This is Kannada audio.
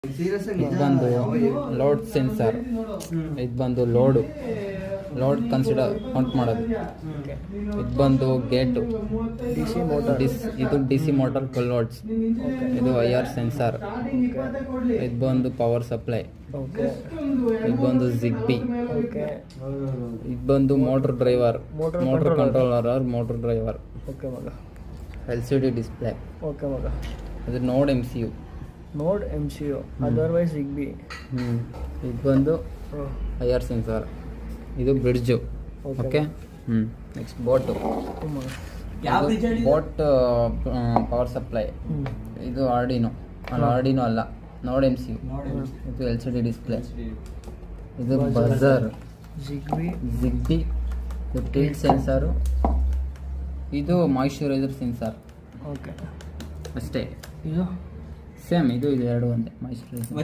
ಇದು ಬಂದು ಲೋಡ್ ಸೆನ್ಸರ್, ಇದು ಬಂದು ಲೋಡ್ ಕನ್ಸಿಡರ್ ಕೌಂಟ್ ಮಾಡೋದು. ಇದು ಬಂದು ಗೇಟು, ಇದು D C motor full loads. ಇದು ಐಆರ್ ಸೆನ್ಸಾರ್. ಇದು ಬಂದು ಪವರ್ ಸಪ್ಲೈ. ಇದು ಬಂದು ಜಿಗ್ಬಿ. ಇದು ಬಂದು motor driver, motor controller or motor driver. LCD display. ಇದು ನೋಡ್ MCU. Otherwise Zigbee. ಇದು ಬಂದು ಐಆರ್ ಸೆನ್ಸಾರ್. ಇದು bridge. Okay. Next bot. Bot power supply. ಇದು ಆರ್ಡಿನೋ ಅಲ್ಲ, ನೋಡ್ MCU. ಇದು LCD ಡಿಸ್ಪ್ಲೇ. ಇದು ಬಜರ್, ಜಿಗ್ಬಿ. ಇದು ಟಿಲ್ಟ್ ಸೆನ್ಸಾರು. ಇದು ಮಾಯಿಶ್ಚರೈಸರ್ ಸೆನ್ಸಾರ್. ಅಷ್ಟೇ. ಇದು ಸೇಮ್, ಇದು ಎರಡು ಒಂದೇ ಮಾಯಿಶ್ಚರೈಸರ್.